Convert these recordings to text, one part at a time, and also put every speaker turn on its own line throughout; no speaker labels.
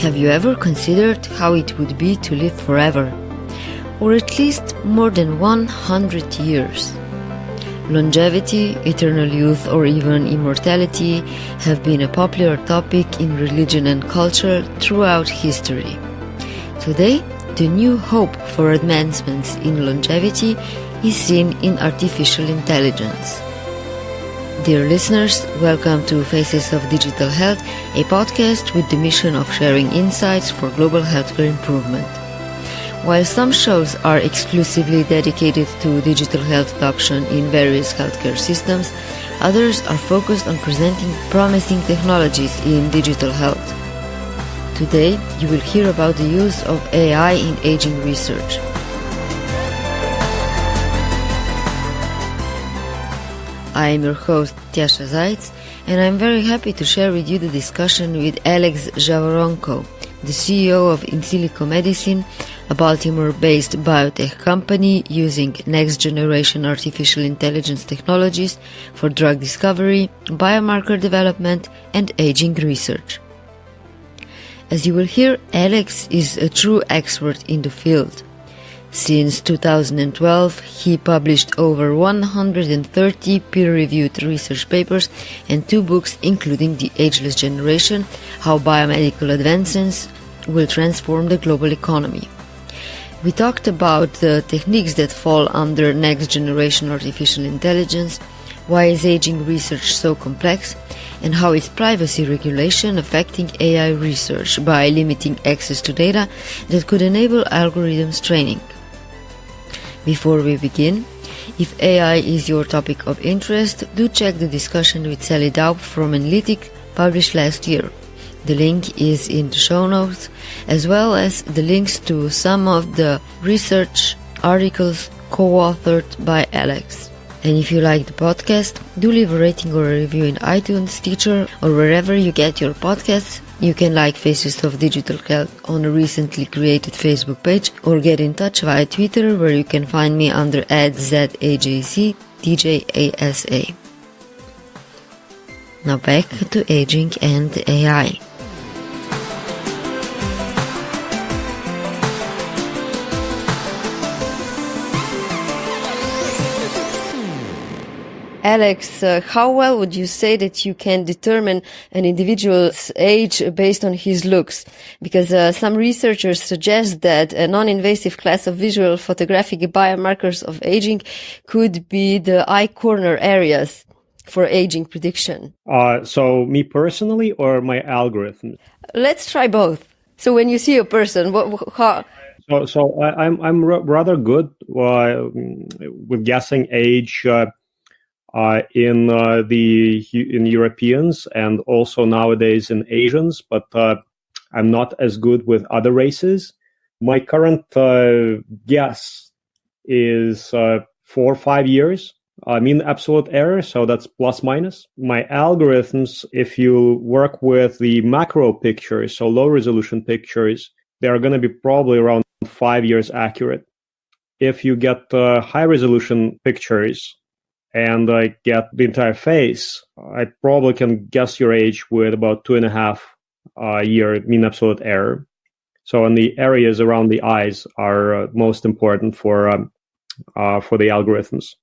Have you ever considered how it would be to live forever? Or at least more than 100 years? Longevity, eternal youth, or even immortality have been a popular topic in religion and culture throughout history. Today, the new hope for advancements in longevity is seen in artificial intelligence. Dear listeners, welcome to Faces of Digital Health, a podcast with the mission of sharing insights for global healthcare improvement. While some shows are exclusively dedicated to digital health adoption in various healthcare systems, others are focused on presenting promising technologies in digital health. Today, you will hear about the use of AI in aging research. I am your host, Tjasa Zajc, and I'm very happy to share with you the discussion with Alex Zhavoronkov, the CEO of Insilico Medicine, a Baltimore-based biotech company using next-generation artificial intelligence technologies for drug discovery, biomarker development, and aging research. As you will hear, Alex is a true expert in the field. Since 2012, he published over 130 peer-reviewed research papers and 2 books, including The Ageless Generation, How Biomedical Advances Will Transform the Global Economy. We talked about the techniques that fall under next-generation artificial intelligence, why is aging research so complex, and how is privacy regulation affecting AI research by limiting access to data that could enable algorithms training. Before we begin, if AI is your topic of interest, do check the discussion with Sally Daub from Analytic published last year. The link is in the show notes, as well as the links to some of the research articles co-authored by Alex. And if you like the podcast, do leave a rating or a review in iTunes, Stitcher, or wherever you get your podcasts. You can like Faces of Digital Health on a recently created Facebook page, or get in touch via Twitter, where you can find me under @ZAJC DJASA. Now back to aging and AI. Alex, how well would you say that you can determine an individual's age based on his looks? Because some researchers suggest that a non-invasive class of visual photographic biomarkers of aging could be the eye corner areas for aging prediction.
So me personally or my algorithm?
Let's try both. So when you see a person, how...
So I'm rather good with guessing age in Europeans and also nowadays in Asians, but I'm not as good with other races. My current guess is 4 or 5 years. I mean absolute error, so that's plus minus. My algorithms, if you work with the macro pictures, so low resolution pictures, they are going to be probably around 5 years accurate. If you get high resolution pictures and I get the entire face, I probably can guess your age with about 2.5 year mean absolute error. So, and the areas around the eyes are most important for the algorithms.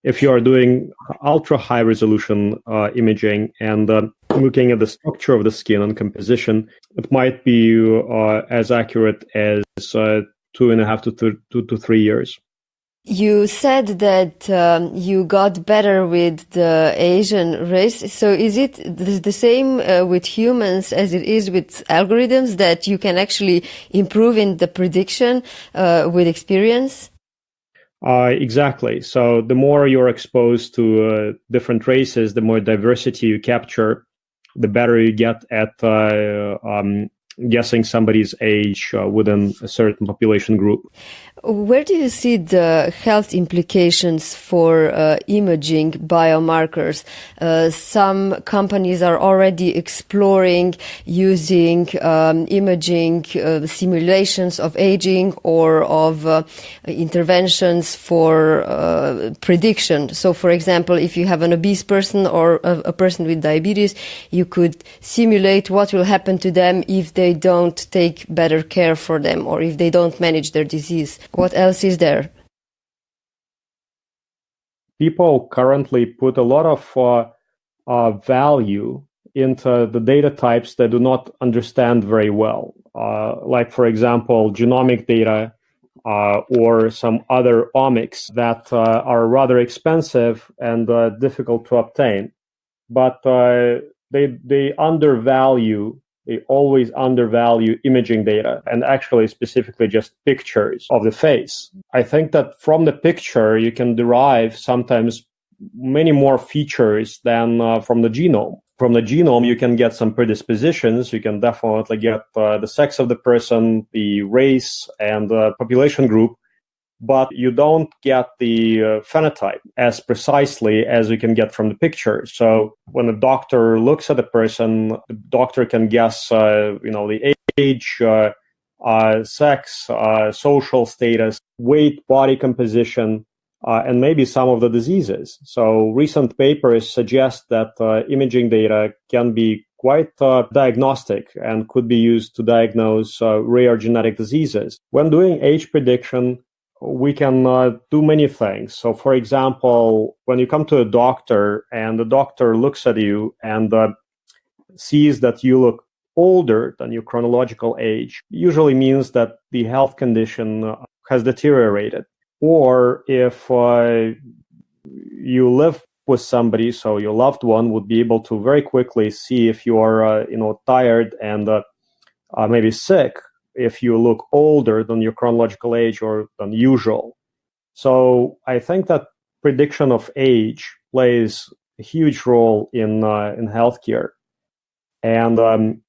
If you are doing ultra high resolution imaging and looking at the structure of the skin and composition, it might be as accurate as 2.5 to 3 years.
You said that you got better with the Asian race. So is it the same with humans as it is with algorithms, that you can actually improve in the prediction with experience?
Exactly. So the more you're exposed to different races, the more diversity you capture, the better you get at guessing somebody's age within a certain population group.
Where do you see the health implications for imaging biomarkers? Some companies are already exploring using imaging simulations of aging or of interventions for prediction. So, for example, if you have an obese person or a person with diabetes, you could simulate what will happen to them if they they don't take better care for them or if they don't manage their disease? What else is there?
People currently put a lot of value into the data types they do not understand very well. Like, for example, genomic data or some other omics that are rather expensive and difficult to obtain. But they always undervalue imaging data, and actually specifically just pictures of the face. I think that from the picture, you can derive sometimes many more features than from the genome. From the genome, you can get some predispositions. You can definitely get the sex of the person, the race, and the population group, but you don't get the phenotype as precisely as you can get from the picture. So when a doctor looks at a person, the doctor can guess, the age, sex, social status, weight, body composition, and maybe some of the diseases. So recent papers suggest that imaging data can be quite diagnostic and could be used to diagnose rare genetic diseases. When doing age prediction, we can do many things. So, for example, when you come to a doctor and the doctor looks at you and sees that you look older than your chronological age, usually means that the health condition has deteriorated. Or if you live with somebody, so your loved one would be able to very quickly see if you are, tired and maybe sick, if you look older than your chronological age or than usual. So I think that prediction of age plays a huge role in healthcare. And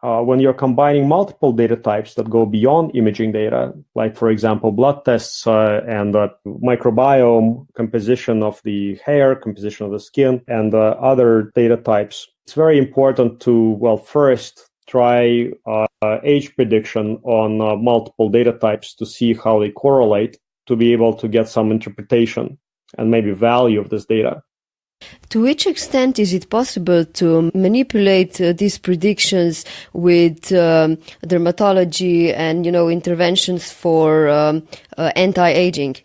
when you're combining multiple data types that go beyond imaging data, like, for example, blood tests and microbiome, composition of the hair, composition of the skin, and other data types, it's very important to, first try age prediction on multiple data types to see how they correlate, to be able to get some interpretation and maybe value of this data.
To which extent is it possible to manipulate these predictions with dermatology and, interventions for anti-aging?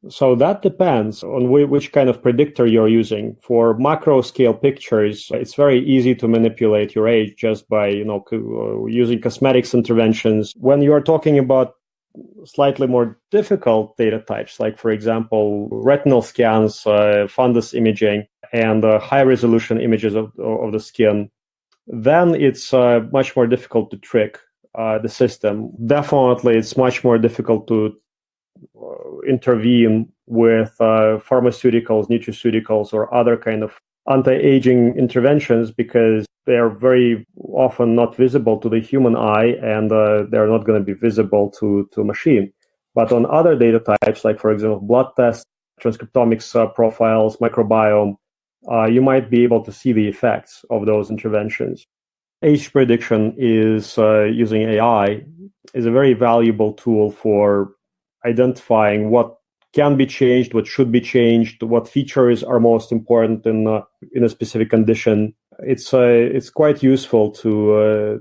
So that depends on which kind of predictor you're using. For macro scale pictures, it's very easy to manipulate your age just by, using cosmetics interventions. When you're talking about slightly more difficult data types, like, for example, retinal scans, fundus imaging, and high-resolution images of the skin, then it's much more difficult to trick the system. Definitely, it's much more difficult to intervene with pharmaceuticals, nutraceuticals, or other kind of anti-aging interventions, because they are very often not visible to the human eye, and they're not going to be visible to a machine. But on other data types, like, for example, blood tests, transcriptomics profiles, microbiome, you might be able to see the effects of those interventions. Age prediction is using AI is a very valuable tool for identifying what can be changed, what should be changed, what features are most important in a specific condition. It's quite useful to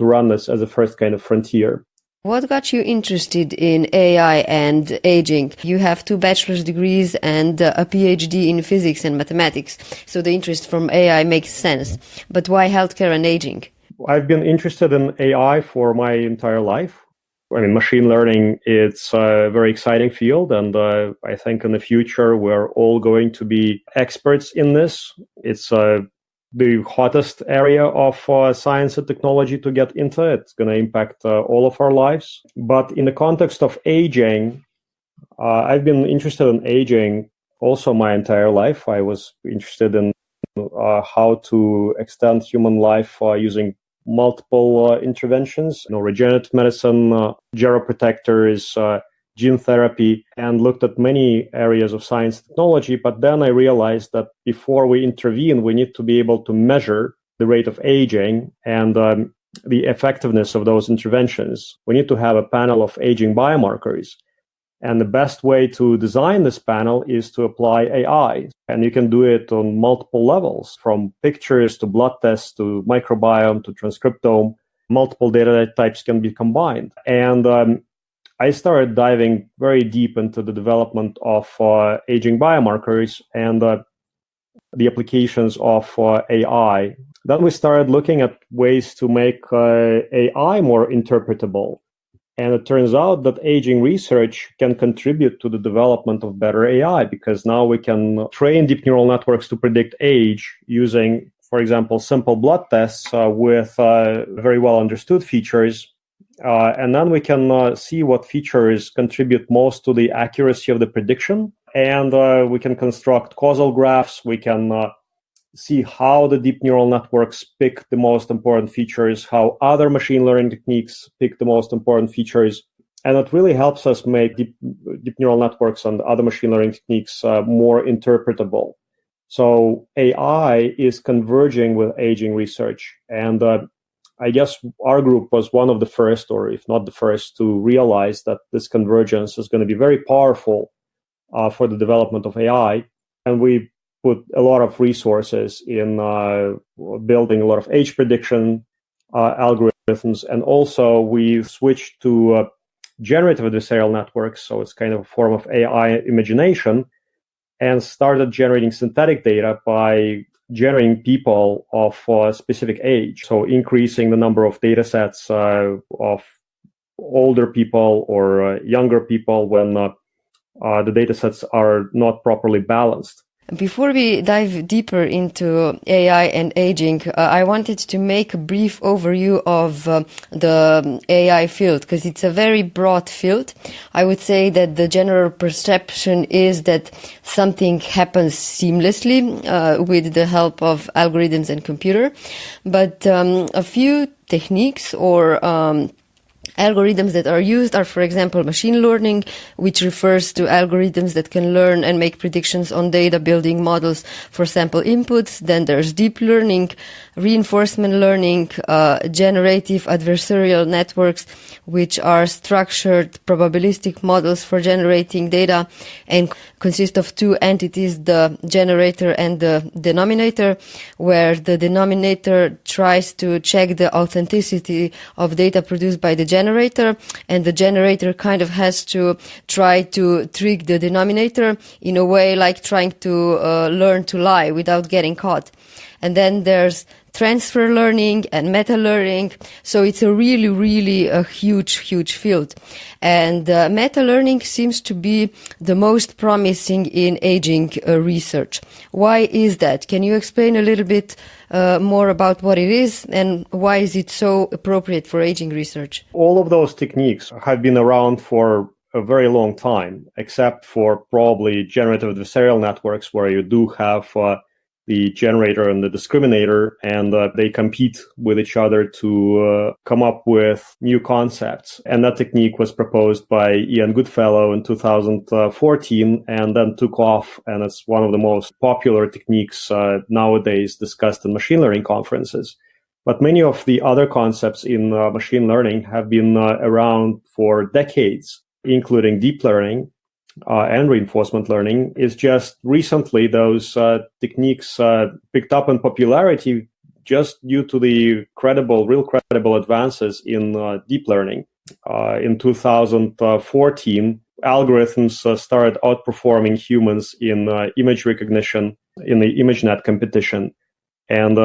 run this as a first kind of frontier.
What got you interested in AI and aging? You have 2 bachelor's degrees and a PhD in physics and mathematics, so the interest from AI makes sense. But why healthcare and aging?
I've been interested in AI for my entire life. I mean, machine learning, it's a very exciting field, and I think in the future we're all going to be experts in this. It's the hottest area of science and technology to get into. It's going to impact all of our lives. But in the context of aging, I've been interested in aging also my entire life. I was interested in how to extend human life using multiple interventions, regenerative medicine, geroprotectors, gene therapy, and looked at many areas of science and technology. But then I realized that before we intervene, we need to be able to measure the rate of aging and the effectiveness of those interventions. We need to have a panel of aging biomarkers. And the best way to design this panel is to apply AI. And you can do it on multiple levels, from pictures to blood tests to microbiome to transcriptome. multiple data types can be combined. And I started diving very deep into the development of aging biomarkers and the applications of AI. Then we started looking at ways to make AI more interpretable. And it turns out that aging research can contribute to the development of better AI, because now we can train deep neural networks to predict age using, for example, simple blood tests with very well understood features. And then we can see what features contribute most to the accuracy of the prediction. And we can construct causal graphs. We can see how the deep neural networks pick the most important features, how other machine learning techniques pick the most important features. And it really helps us make deep neural networks and other machine learning techniques more interpretable. So AI is converging with aging research. And I guess our group was one of the first, or if not the first, to realize that this convergence is going to be very powerful for the development of AI. And we put a lot of resources in building a lot of age prediction algorithms. And also we've switched to generative adversarial networks. So it's kind of a form of AI imagination, and started generating synthetic data by generating people of a specific age. So increasing the number of data sets of older people or younger people when the data sets are not properly balanced.
Before we dive deeper into AI and aging, I wanted to make a brief overview of the AI field, because it's a very broad field. I would say that the general perception is that something happens seamlessly with the help of algorithms and computer. But a few techniques or algorithms that are used are, for example, machine learning, which refers to algorithms that can learn and make predictions on data, building models for sample inputs. Then there's deep learning, reinforcement learning, generative adversarial networks, which are structured probabilistic models for generating data and consist of two entities, the generator and the denominator, where the denominator tries to check the authenticity of data produced by the generator, and the generator kind of has to try to trick the denominator in a way like trying to learn to lie without getting caught. And then there's transfer learning and meta learning. So it's a really a huge field. And meta learning seems to be the most promising in aging research. Why is that? Can you explain a little bit more about what it is and why is it so appropriate for aging research?
All of those techniques have been around for a very long time, except for probably generative adversarial networks, where you do have the generator and the discriminator, and they compete with each other to come up with new concepts. And that technique was proposed by Ian Goodfellow in 2014 and then took off. And it's one of the most popular techniques nowadays discussed in machine learning conferences. But many of the other concepts in machine learning have been around for decades, including deep learning, and reinforcement learning. Is just recently those techniques picked up in popularity just due to the real credible advances in deep learning. In 2014, algorithms started outperforming humans in image recognition in the ImageNet competition, and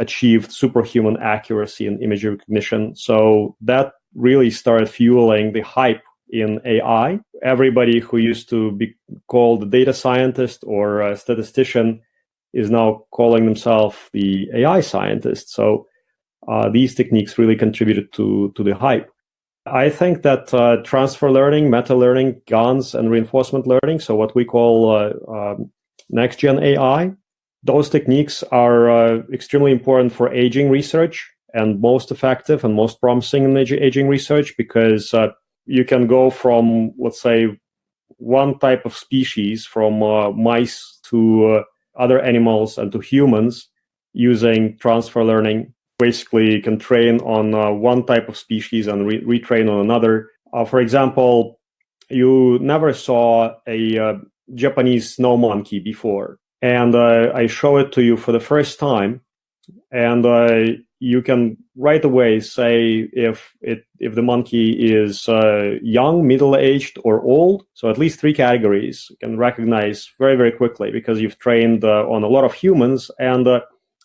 achieved superhuman accuracy in image recognition. So that really started fueling the hype in AI. Everybody who used to be called a data scientist or a statistician is now calling themselves the AI scientist. So these techniques really contributed to the hype. I think that transfer learning, meta learning, GANs, and reinforcement learning, so what we call next-gen AI, those techniques are extremely important for aging research and most effective and most promising in aging research, because you can go from, let's say, one type of species, from mice to other animals and to humans, using transfer learning. Basically, you can train on one type of species and retrain on another. For example, you never saw a Japanese snow monkey before, and I show it to you for the first time, and you can right away say if the monkey is young, middle-aged, or old. So at least 3 categories you can recognize very, very quickly because you've trained on a lot of humans and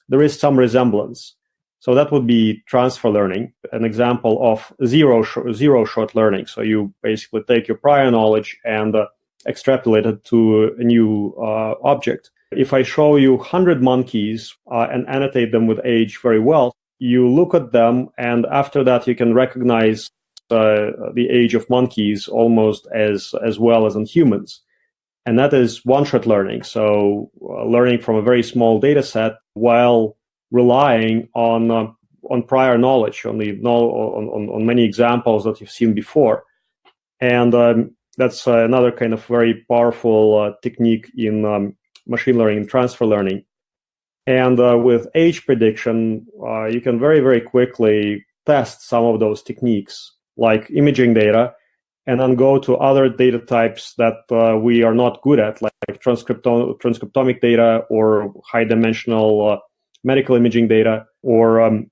there is some resemblance. So that would be transfer learning, an example of zero-shot learning. So you basically take your prior knowledge and extrapolate it to a new object. If I show you 100 monkeys and annotate them with age very well, you look at them, and after that you can recognize the age of monkeys almost as well as in humans. And that is one-shot learning. So learning from a very small data set while relying on prior knowledge, on many examples that you've seen before. And that's another kind of very powerful technique in machine learning and transfer learning. And with age prediction, you can very, very quickly test some of those techniques, like imaging data, and then go to other data types that we are not good at, like transcriptomic data or high-dimensional medical imaging data, or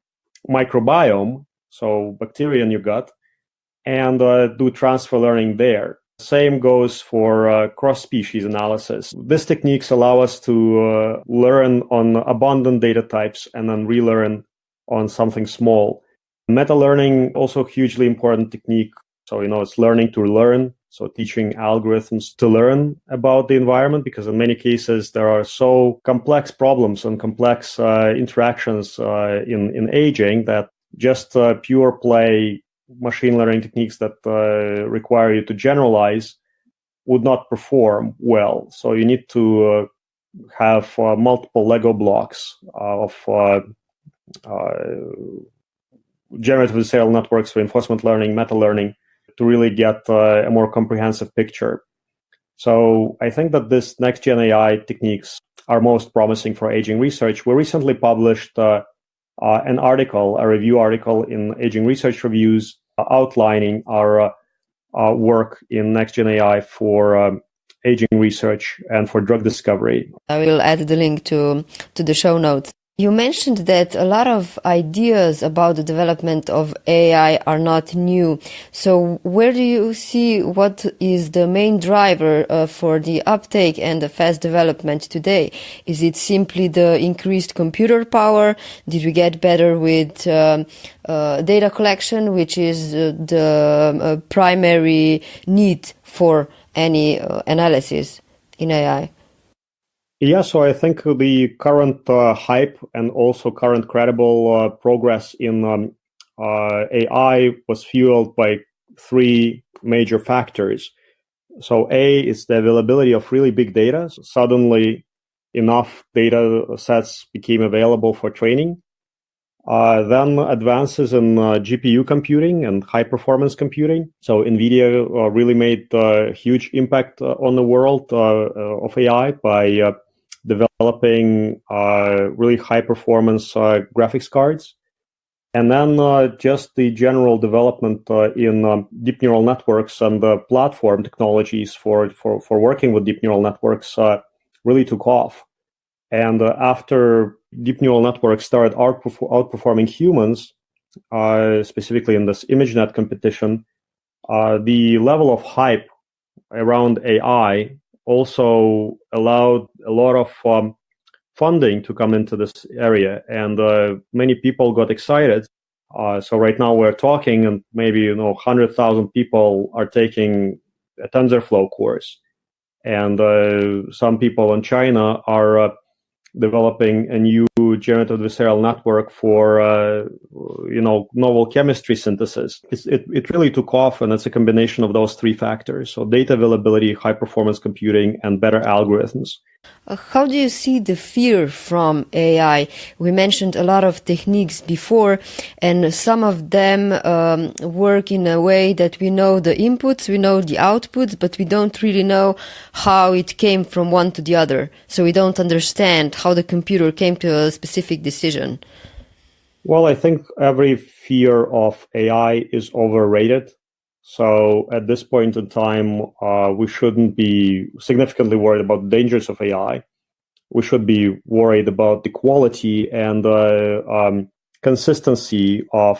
microbiome, so bacteria in your gut, and do transfer learning there. Same goes for cross-species analysis. These techniques allow us to learn on abundant data types and then relearn on something small. Meta-learning, also a hugely important technique. So, it's learning to learn. So teaching algorithms to learn about the environment, because in many cases there are so complex problems and complex interactions in aging that just pure play machine learning techniques that require you to generalize would not perform well. So you need to have multiple Lego blocks of generative adversarial networks, reinforcement learning, meta-learning, to really get a more comprehensive picture. So I think that this next-gen AI techniques are most promising for aging research. We recently published an article, a review article in Aging Research Reviews, outlining our work in next-gen AI for aging research and for drug discovery.
I will add the link to the show notes. You mentioned that a lot of ideas about the development of AI are not new. So where do you see what is the main driver for the uptake and the fast development today? Is it simply the increased computer power? Did we get better with data collection, which is the primary need for any analysis in AI?
Yeah, so I think the current hype and also current credible progress in AI was fueled by 3 major factors. So A is the availability of really big data. So suddenly enough data sets became available for training. Then advances in GPU computing and high-performance computing. So NVIDIA really made a huge impact on the world of AI by developing really high-performance graphics cards. And then just the general development in deep neural networks and platform technologies for working with deep neural networks really took off. And after deep neural networks started outperforming humans, specifically in this ImageNet competition, the level of hype around AI also allowed a lot of funding to come into this area, and many people got excited. So right now we're talking, and maybe 100,000 people are taking a TensorFlow course, and some people in China are developing a new generative adversarial network for novel chemistry synthesis. It really took off, and it's a combination of those 3 factors: so data availability, high performance computing, and better algorithms.
How do you see the fear from AI? We mentioned a lot of techniques before, and some of them work in a way that we know the inputs, we know the outputs, but we don't really know how it came from one to the other. So we don't understand how the computer came to a specific decision.
Well, I think every fear of AI is overrated. So at this point in time, we shouldn't be significantly worried about the dangers of AI. We should be worried about the quality and consistency of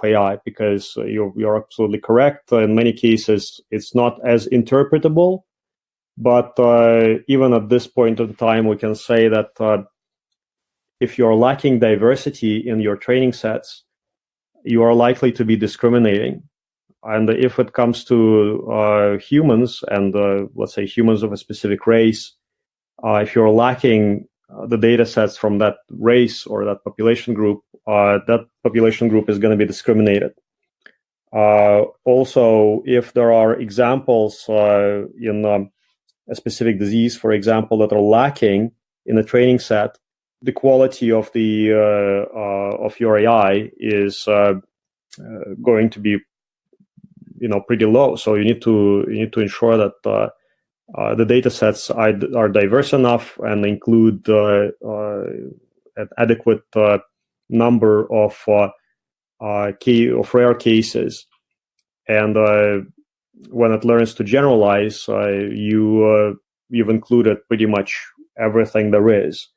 AI, because you're absolutely correct. In many cases, it's not as interpretable. But even at this point in time, we can say that if you're lacking diversity in your training sets, you are likely to be discriminating. And if it comes to humans, and let's say humans of a specific race, if you're lacking the data sets from that race or that population group is going to be discriminated. Also, if there are examples in a specific disease, for example, that are lacking in the training set, the quality of the of your AI is going to be, pretty low. So you need to ensure that the data sets are diverse enough and include an adequate number of rare cases. And when it learns to generalize, you've included pretty much everything there is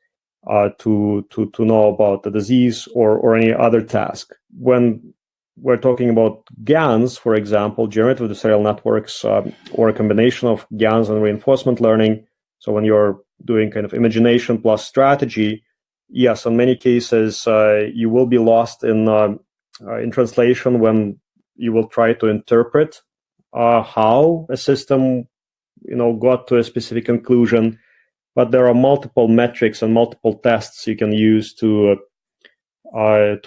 to know about the disease or any other task. When we're talking about GANs, for example, generative adversarial networks, or a combination of GANs and reinforcement learning. So when you're doing kind of imagination plus strategy, yes, in many cases, you will be lost in translation when you will try to interpret how a system, got to a specific conclusion. But there are multiple metrics and multiple tests you can use to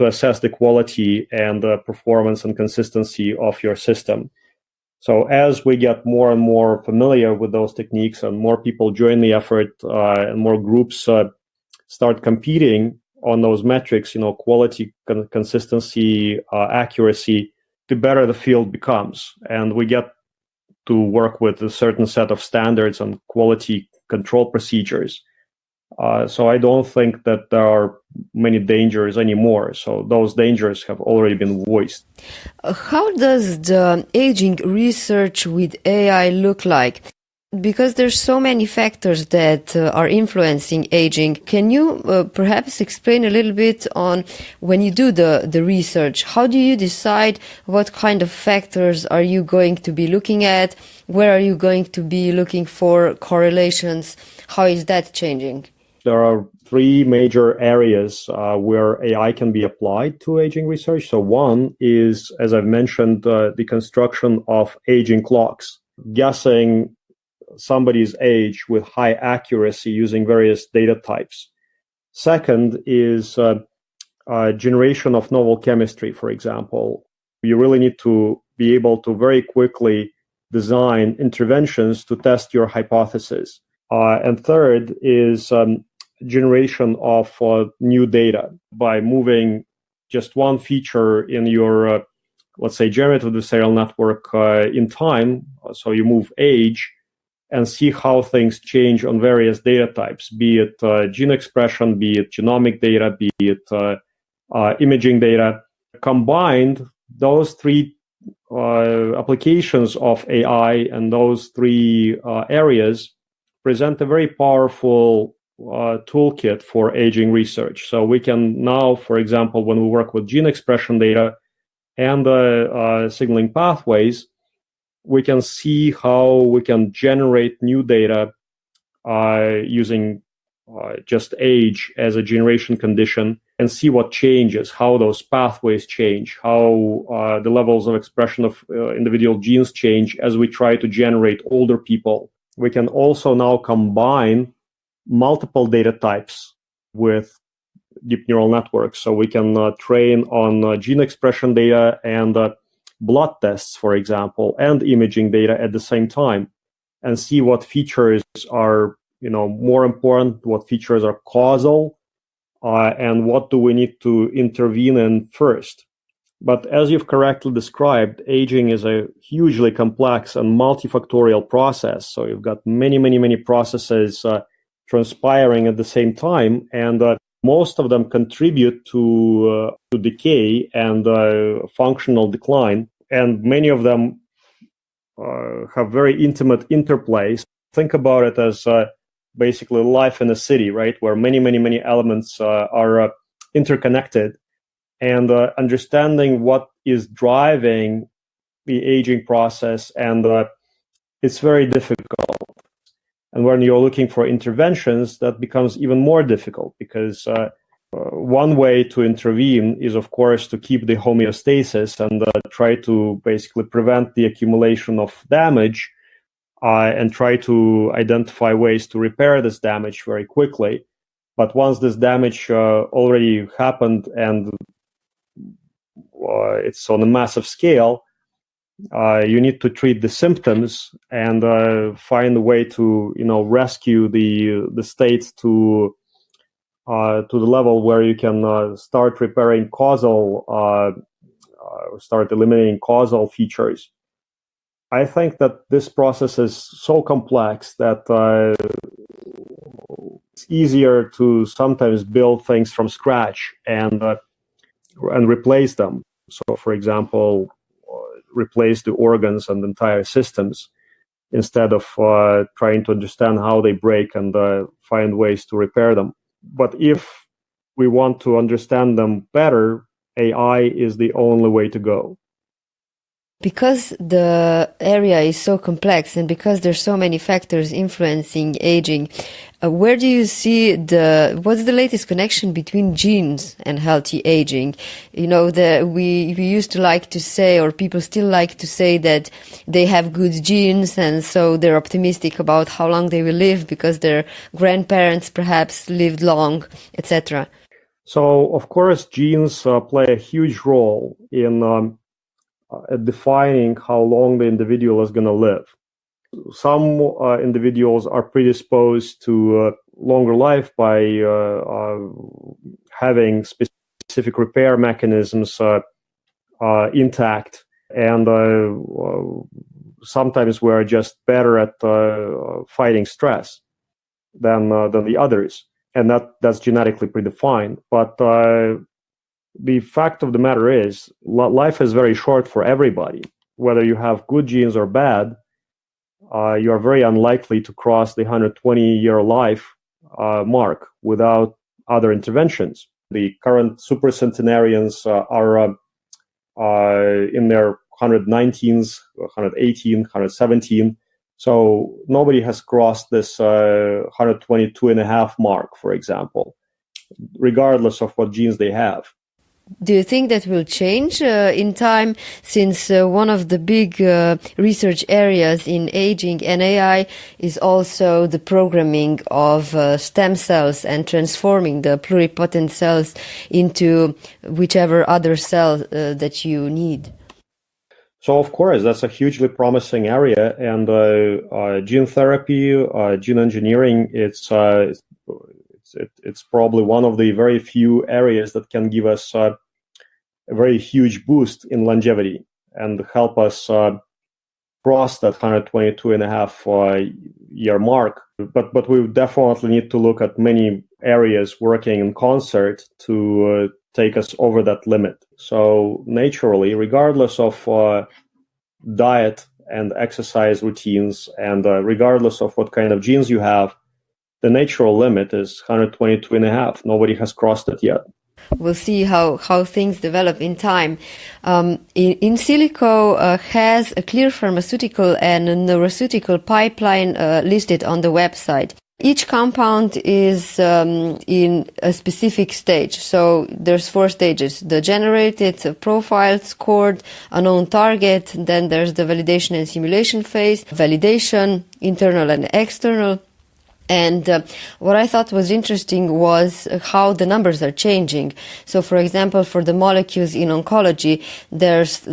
assess the quality and performance and consistency of your system. So as we get more and more familiar with those techniques and more people join the effort and more groups start competing on those metrics, quality, consistency, accuracy, the better the field becomes. And we get to work with a certain set of standards and quality control procedures. So I don't think that there are many dangers anymore. So those dangers have already been voiced.
How does the aging research with AI look like? Because there's so many factors that are influencing aging. Can you perhaps explain a little bit on when you do the research? How do you decide what kind of factors are you going to be looking at? Where are you going to be looking for correlations? How is that changing?
There are three major areas where AI can be applied to aging research. So one is, as I've mentioned, the construction of aging clocks, guessing somebody's age with high accuracy using various data types. Second is generation of novel chemistry, for example. You really need to be able to very quickly design interventions to test your hypothesis. And third is generation of new data by moving just one feature in your, let's say, generative adversarial network in time. So you move age and see how things change on various data types, be it gene expression, be it genomic data, be it imaging data. Combined, those three applications of AI and those three areas present a very powerful toolkit for aging research. So we can now, for example, when we work with gene expression data and signaling pathways, we can see how we can generate new data using just age as a generation condition and see what changes, how those pathways change, how the levels of expression of individual genes change as we try to generate older people. We can also now combine multiple data types with deep neural networks. So we can train on gene expression data and blood tests, for example, and imaging data at the same time, and see what features are, more important, what features are causal, and what do we need to intervene in first. But as you've correctly described, aging is a hugely complex and multifactorial process. So you've got many processes transpiring at the same time, and most of them contribute to decay and functional decline, and many of them have very intimate interplays. Think about it as basically life in a city, right, where many elements are interconnected. and understanding what is driving the aging process, and it's very difficult. And when you're looking for interventions, that becomes even more difficult, because one way to intervene is, of course, to keep the homeostasis and try to basically prevent the accumulation of damage, and try to identify ways to repair this damage very quickly. But once this damage already happened and it's on a massive scale, you need to treat the symptoms and find a way to, rescue the state to the level where you can start repairing start eliminating causal features. I think that this process is so complex that it's easier to sometimes build things from scratch and replace them. So, for example, replace the organs and entire systems instead of trying to understand how they break and find ways to repair them. But if we want to understand them better, AI is the only way to go.
Because the area is so complex and because there's so many factors influencing aging, where do you see what's the latest connection between genes and healthy aging? We used to like to say, or people still like to say, that they have good genes and so they're optimistic about how long they will live because their grandparents perhaps lived long, etc.
So, of course, genes play a huge role in defining how long the individual is going to live. Some individuals are predisposed to longer life by having specific repair mechanisms intact, and sometimes we're just better at fighting stress than the others, and that's genetically predefined. But the fact of the matter is, life is very short for everybody. Whether you have good genes or bad, you are very unlikely to cross the 120-year life mark without other interventions. The current supercentenarians are in their 119s, 118, 117. So nobody has crossed this 122 and a half mark, for example, regardless of what genes they have.
Do you think that will change in time, since one of the big research areas in aging and AI is also the programming of stem cells and transforming the pluripotent cells into whichever other cell that you need?
So, of course, that's a hugely promising area, and gene therapy, gene engineering, it's probably one of the very few areas that can give us a very huge boost in longevity and help us cross that 122 and a half year mark. But we definitely need to look at many areas working in concert to take us over that limit. So naturally, regardless of diet and exercise routines, and regardless of what kind of genes you have, the natural limit is 122 and a half. Nobody has crossed it yet.
We'll see how things develop in time. Insilico has a clear pharmaceutical and a neuroceutical pipeline listed on the website. Each compound is in a specific stage. So there's 4 stages: the generated, profiled, scored, unknown target. Then there's the validation and simulation phase, validation, internal and external. And what I thought was interesting was how the numbers are changing. So, for example, for the molecules in oncology, there's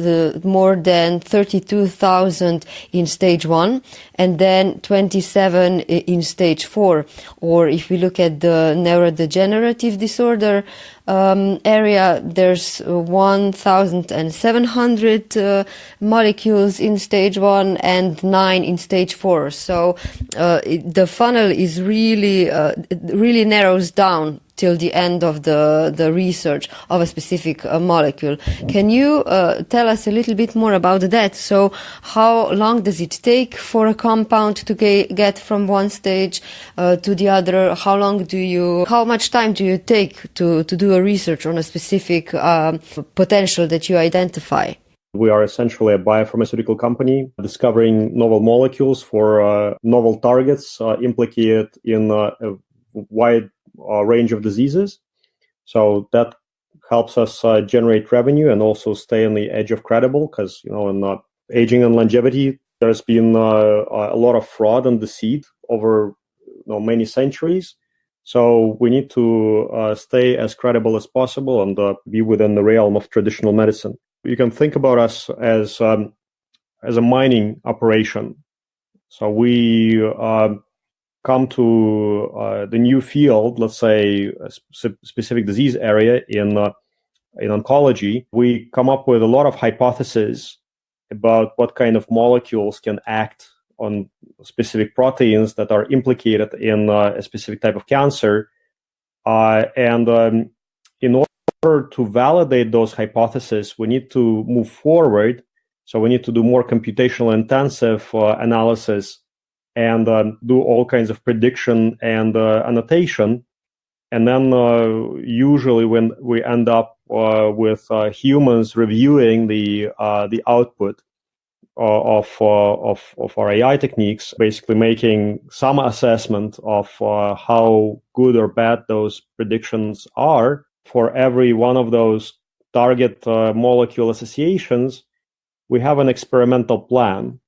more than 32,000 in stage 1 and then 27 in stage 4. Or if we look at the neurodegenerative disorder area, there's 1,700 molecules in stage 1 and 9 in stage 4. So the funnel is really narrows down till the end of the research of a specific molecule. Can you tell us a little bit more about that? So how long does it take for a compound to get from one stage to the other? How much time do you take to do a research on a specific potential that you identify?
We are essentially a biopharmaceutical company discovering novel molecules for novel targets implicated in a wide range of diseases. So that helps us generate revenue and also stay on the edge of credible, because in aging and longevity, there's been a lot of fraud and deceit over many centuries. So we need to stay as credible as possible and be within the realm of traditional medicine. You can think about us as a mining operation. So we come to the new field, let's say a specific disease area in oncology. We come up with a lot of hypotheses about what kind of molecules can act on specific proteins that are implicated in a specific type of cancer. And in order to validate those hypotheses, we need to move forward. So we need to do more computational intensive analysis and do all kinds of prediction and annotation. And then usually when we end up with humans reviewing the output of our AI techniques, basically making some assessment of how good or bad those predictions are. For every one of those target molecule associations, we have an experimental plan.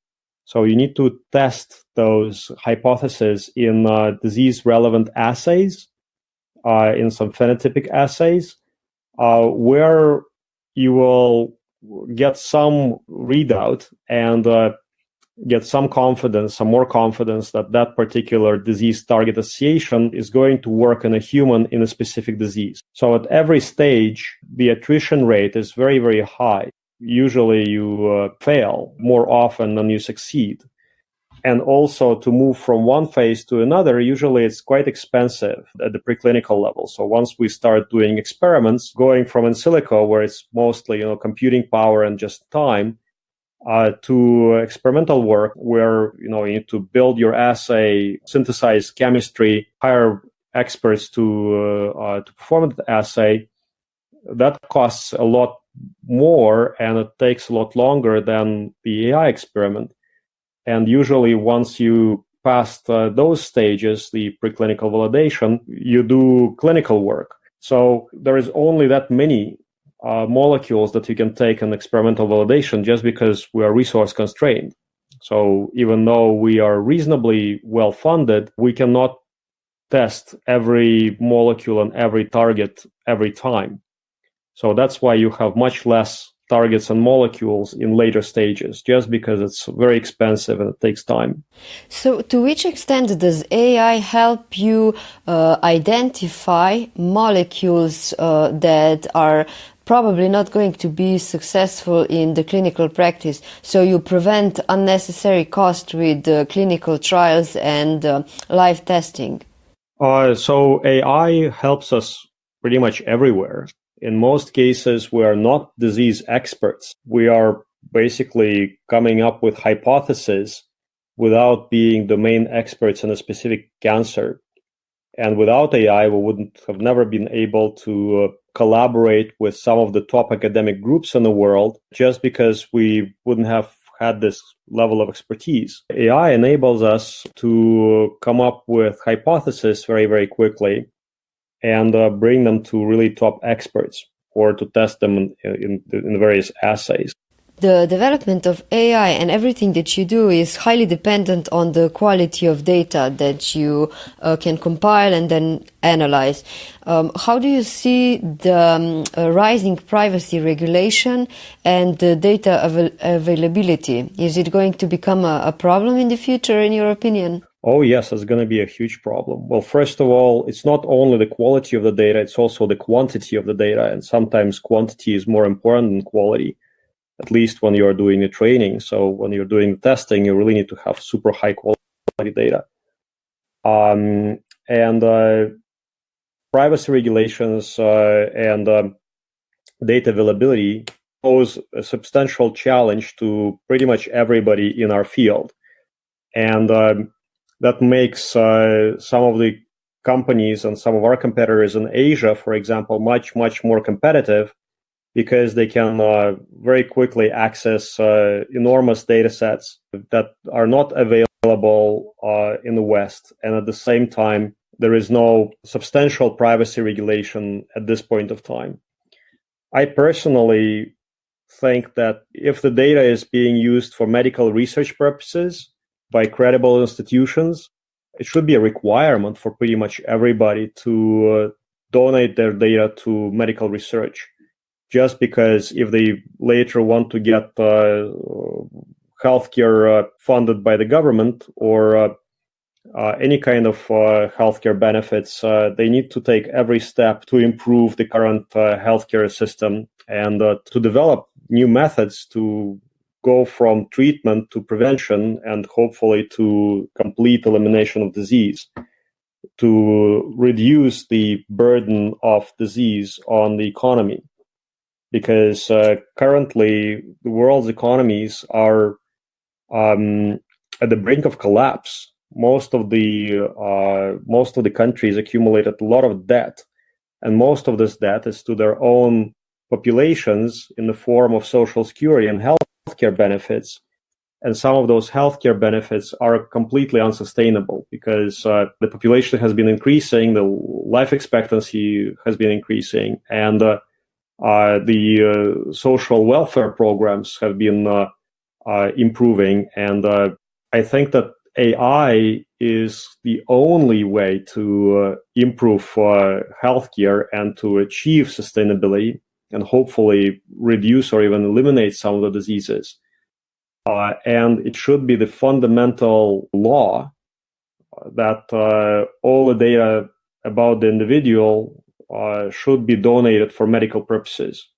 So you need to test those hypotheses in disease-relevant assays, in some phenotypic assays, where you will get some readout and get some more confidence that that particular disease target association is going to work in a human in a specific disease. So at every stage, the attrition rate is very, very high. Usually you fail more often than you succeed. And also to move from one phase to another, usually it's quite expensive at the preclinical level. So once we start doing experiments, going from in silico, where it's mostly computing power and just time, to experimental work where you need to build your assay, synthesize chemistry, hire experts to perform the assay, that costs a lot more and it takes a lot longer than the AI experiment. And usually once you pass those stages, the preclinical validation, you do clinical work. So there is only that many molecules that you can take in experimental validation just because we are resource constrained. So even though we are reasonably well funded, we cannot test every molecule and every target every time. So that's why you have much less targets and molecules in later stages, just because it's very expensive and it takes time.
So to which extent does AI help you identify molecules that are probably not going to be successful in the clinical practice? So you prevent unnecessary cost with clinical trials and live testing.
So AI helps us pretty much everywhere. In most cases, we are not disease experts. We are basically coming up with hypotheses without being domain experts in a specific cancer. And without AI, we wouldn't have never been able to collaborate with some of the top academic groups in the world, just because we wouldn't have had this level of expertise. AI enables us to come up with hypotheses very, very quickly and bring them to really top experts or to test them in various assays.
The development of AI and everything that you do is highly dependent on the quality of data that you can compile and then analyze. How do you see the rising privacy regulation and the data availability? Is it going to become a problem in the future, in your opinion?
Oh, yes, it's going to be a huge problem. Well, first of all, it's not only the quality of the data, it's also the quantity of the data. And sometimes quantity is more important than quality, at least when you're doing the training. So when you're doing the testing, you really need to have super high quality data. And privacy regulations and data availability pose a substantial challenge to pretty much everybody in our field. And that makes some of the companies and some of our competitors in Asia, for example, much, much more competitive because they can very quickly access enormous data sets that are not available in the West. And at the same time, there is no substantial privacy regulation at this point of time. I personally think that if the data is being used for medical research purposes by credible institutions, it should be a requirement for pretty much everybody to donate their data to medical research. Just because if they later want to get healthcare funded by the government or any kind of healthcare benefits, they need to take every step to improve the current healthcare system and to develop new methods to go from treatment to prevention and hopefully to complete elimination of disease, to reduce the burden of disease on the economy. Because currently the world's economies are at the brink of collapse. Most of the countries accumulated a lot of debt, and most of this debt is to their own populations in the form of social security and healthcare benefits. And some of those healthcare benefits are completely unsustainable because the population has been increasing, the life expectancy has been increasing, and the social welfare programs have been improving. And I think that AI is the only way to improve healthcare and to achieve sustainability and hopefully reduce or even eliminate some of the diseases. And it should be the fundamental law that all the data about the individual should be donated for medical purposes,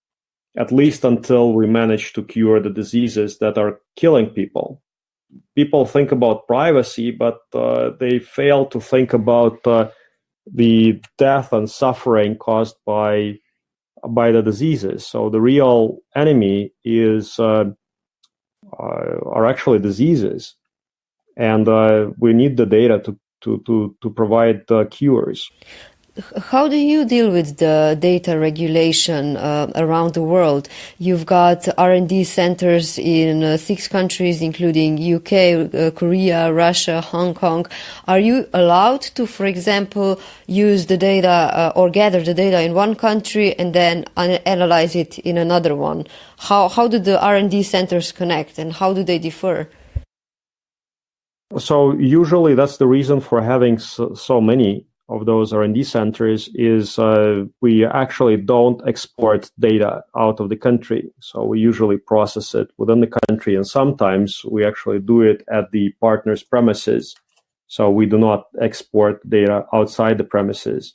at least until we manage to cure the diseases that are killing people. People think about privacy, but they fail to think about the death and suffering caused by the diseases. So the real enemy are actually diseases, and we need the data to provide cures.
How do you deal with the data regulation around the world? You've got R&D centers in 6 countries, including UK, Korea, Russia, Hong Kong. Are you allowed to, for example, use the data or gather the data in one country and then analyze it in another one? How do the R&D centers connect and how do they differ?
So usually that's the reason for having so many of those R&D centers is we actually don't export data out of the country. So we usually process it within the country, and sometimes we actually do it at the partner's premises. So we do not export data outside the premises.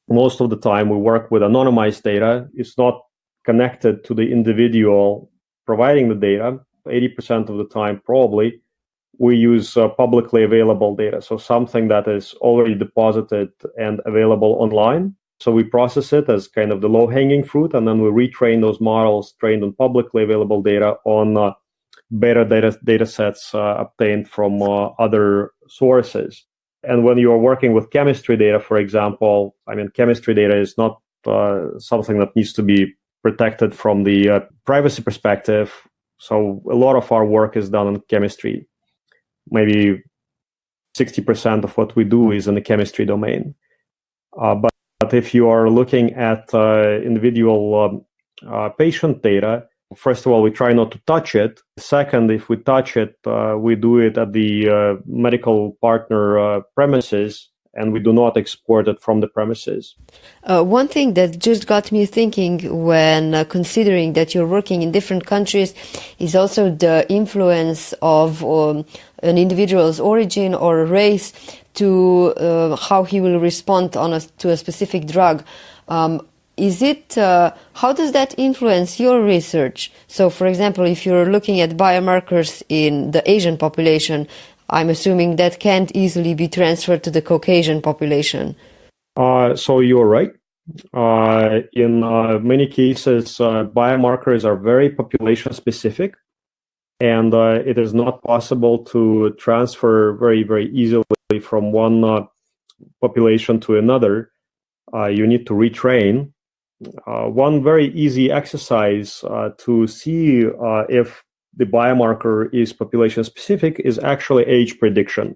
Most of the time we work with anonymized data. It's not connected to the individual providing the data. 80% of the time probably we use publicly available data, so something that is already deposited and available online. So we process it as kind of the low-hanging fruit, and then we retrain those models trained on publicly available data on better data sets obtained from other sources. And when you are working with chemistry data, for example, chemistry data is not something that needs to be protected from the privacy perspective. So a lot of our work is done on chemistry. Maybe 60% of what we do is in the chemistry domain. But if you are looking at individual patient data, first of all, we try not to touch it. Second, if we touch it, we do it at the medical partner premises, and we do not export it from the premises.
One thing that just got me thinking when considering that you're working in different countries is also the influence of an individual's origin or race to how he will respond to a specific drug. How does that influence your research? So, for example, if you're looking at biomarkers in the Asian population, I'm assuming that can't easily be transferred to the Caucasian population.
So you're right. In many cases, biomarkers are very population specific, and it is not possible to transfer very, very easily from one population to another. You need to retrain. One very easy exercise to see if the biomarker is population specific is actually age prediction.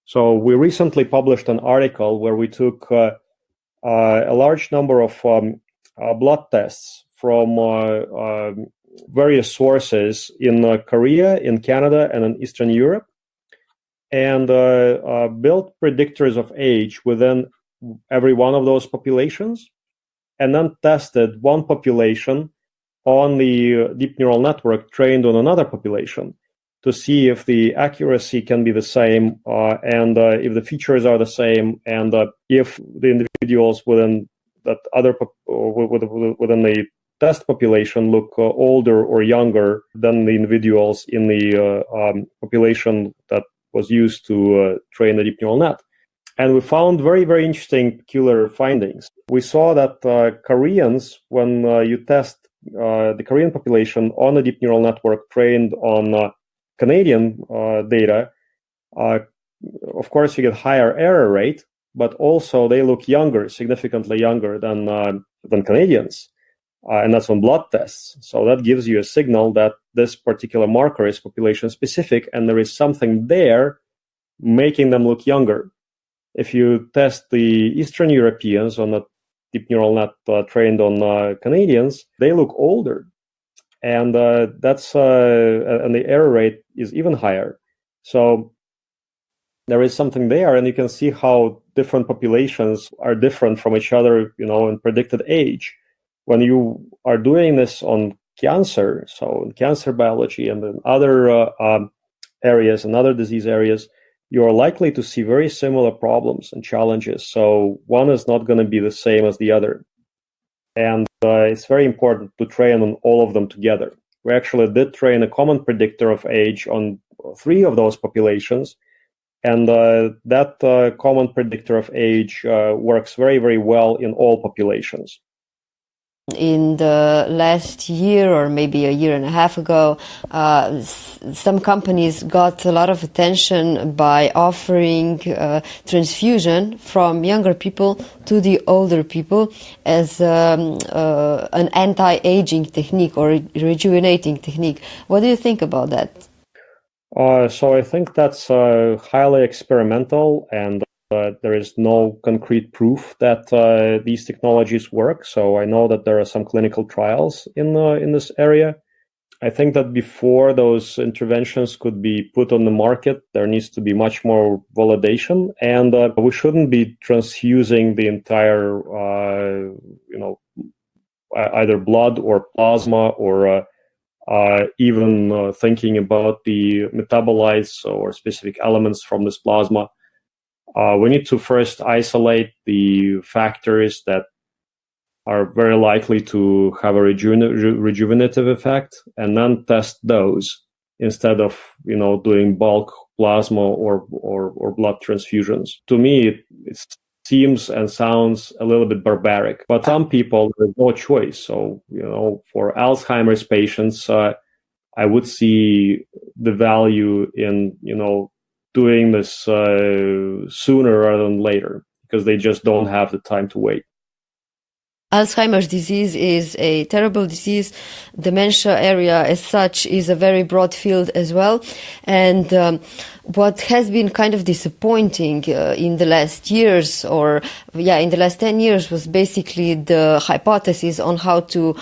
So we recently published an article where we took a large number of blood tests from various sources in Korea, in Canada, and in Eastern Europe, and built predictors of age within every one of those populations, and then tested one population on the deep neural network trained on another population to see if the accuracy can be the same, and if the features are the same, and if the individuals within that other within the test population look older or younger than the individuals in the population that was used to train the deep neural net. And we found very, very interesting, peculiar findings. We saw that Koreans, when you test the Korean population on a deep neural network trained on Canadian data, of course, you get higher error rate, but also they look younger, significantly younger than Canadians, and that's on blood tests. So that gives you a signal that this particular marker is population specific, and there is something there making them look younger. If you test the Eastern Europeans on a deep neural net trained on Canadians, they look older. And and the error rate is even higher. So there is something there, and you can see how different populations are different from each other, in predicted age. When you are doing this on cancer, so in cancer biology and in other areas and other disease areas, you are likely to see very similar problems and challenges. So one is not going to be the same as the other. And it's very important to train on all of them together. We actually did train a common predictor of age on 3 of those populations. And that common predictor of age works very, very well in all populations.
In the last year, or maybe a year and a half ago, some companies got a lot of attention by offering transfusion from younger people to the older people as an anti-aging technique or rejuvenating technique. What do you think about that?
So I think that's highly experimental, and there is no concrete proof that these technologies work. So I know that there are some clinical trials in this area. I think that before those interventions could be put on the market, there needs to be much more validation, and we shouldn't be transfusing the entire, either blood or plasma, or even thinking about the metabolites or specific elements from this plasma. We need to first isolate the factors that are very likely to have a rejuvenative effect, and then test those instead of doing bulk plasma or blood transfusions. To me, it seems and sounds a little bit barbaric, but some people, there's no choice. So for Alzheimer's patients, I would see the value in doing this sooner rather than later, because they just don't have the time to wait.
Alzheimer's disease is a terrible disease. Dementia area as such is a very broad field as well. And what has been kind of disappointing in the last years, in the last 10 years, was basically the hypothesis on how to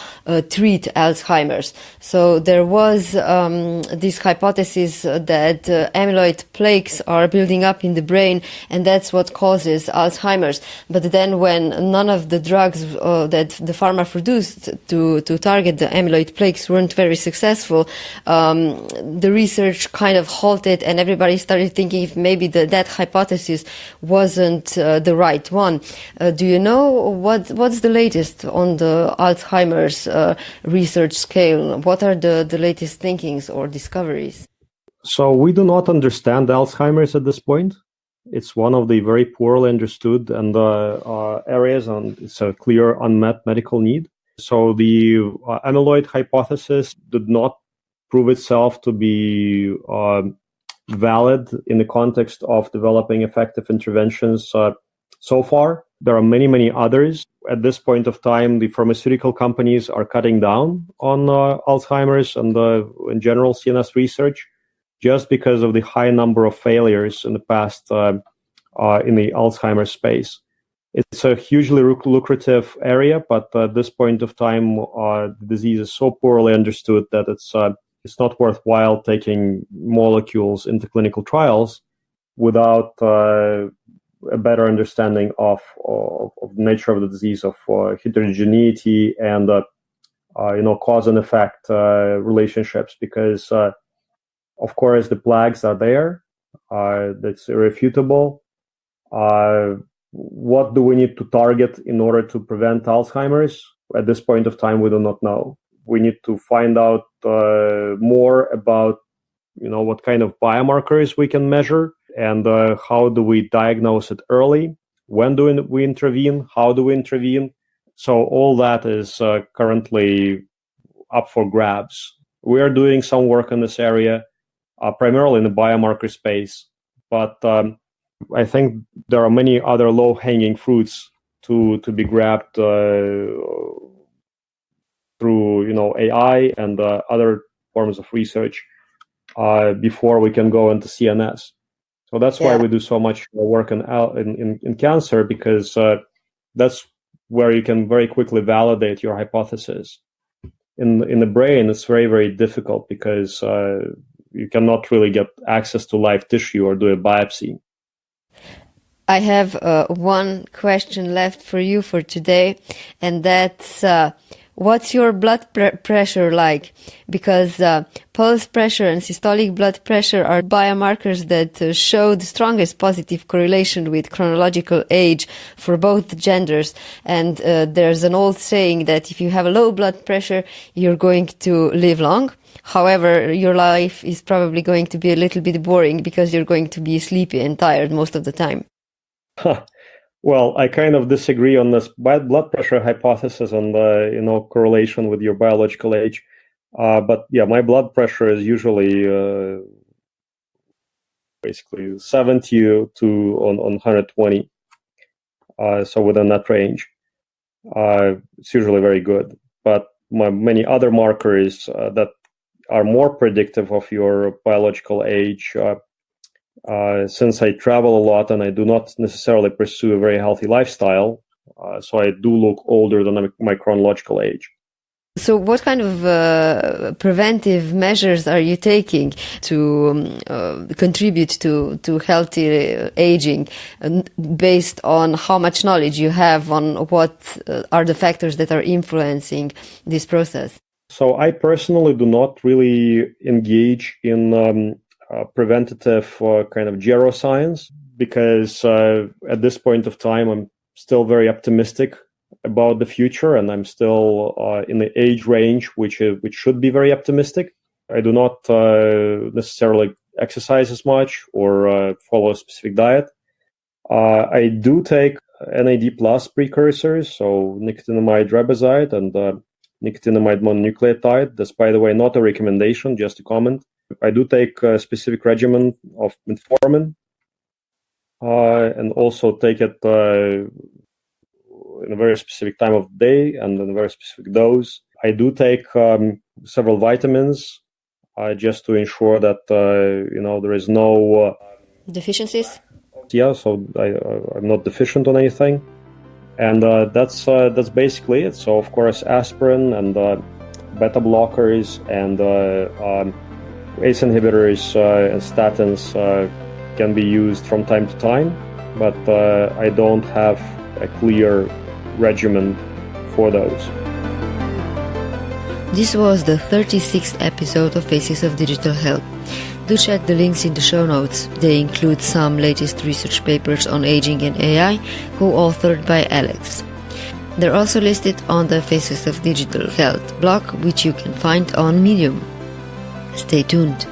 treat Alzheimer's. So there was this hypothesis that amyloid plaques are building up in the brain, and that's what causes Alzheimer's. But then when none of the drugs that the pharma produced to target the amyloid plaques weren't very successful, the research kind of halted, and everybody started thinking if maybe that hypothesis wasn't the right one. Do you know what's the latest on the Alzheimer's research scale? What are the latest thinkings or discoveries?
So we do not understand Alzheimer's at this point. It's one of the very poorly understood and areas, and it's a clear unmet medical need. So the amyloid hypothesis did not prove itself to be valid in the context of developing effective interventions so far. There are many, many others. At this point of time, the pharmaceutical companies are cutting down on Alzheimer's and in general CNS research just because of the high number of failures in the past in the Alzheimer's space. It's a hugely lucrative area, but at this point of time, the disease is so poorly understood that it's not worthwhile taking molecules into clinical trials without a better understanding of the nature of the disease, of heterogeneity and cause and effect relationships. Because of course the plaques are there, that's irrefutable. What do we need to target in order to prevent Alzheimer's? At this point of time, we do not know. We need to find out more about, what kind of biomarkers we can measure and how do we diagnose it early? When do we intervene? How do we intervene? So all that is currently up for grabs. We are doing some work in this area, primarily in the biomarker space, but I think there are many other low-hanging fruits to be grabbed through AI and other forms of research before we can go into CNS. So that's why we do so much work in cancer, because that's where you can very quickly validate your hypothesis. In the brain, it's very, very difficult because you cannot really get access to live tissue or do a biopsy.
I have one question left for you for today, and that's what's your blood pressure like? Because pulse pressure and systolic blood pressure are biomarkers that show the strongest positive correlation with chronological age for both genders. And there's an old saying that if you have a low blood pressure, you're going to live long. However, your life is probably going to be a little bit boring because you're going to be sleepy and tired most of the time.
Well, I kind of disagree on this blood pressure hypothesis and correlation with your biological age. But yeah, my blood pressure is usually basically 70 to on 120. So within that range, it's usually very good. But many other markers that are more predictive of your biological age. Since I travel a lot and I do not necessarily pursue a very healthy lifestyle, so I do look older than my chronological age.
So what kind of preventive measures are you taking to contribute to healthy aging, based on how much knowledge you have on what are the factors that are influencing this process?
So I personally do not really engage in preventative kind of geroscience, because at this point of time, I'm still very optimistic about the future, and I'm still in the age range which should be very optimistic. I do not necessarily exercise as much or follow a specific diet. I do take NAD+ precursors, so nicotinamide riboside and nicotinamide mononucleotide. That's, by the way, not a recommendation, just a comment. I do take a specific regimen of metformin and also take it in a very specific time of day and in a very specific dose. I do take several vitamins just to ensure that there is no
deficiencies.
Yeah, so I'm not deficient on anything, and that's basically it. So of course, aspirin and beta blockers and ACE inhibitors and statins can be used from time to time, but I don't have a clear regimen for those.
This was the 36th episode of Faces of Digital Health. Do check the links in the show notes. They include some latest research papers on aging and AI, co-authored by Alex. They're also listed on the Faces of Digital Health blog, which you can find on Medium. Stay tuned.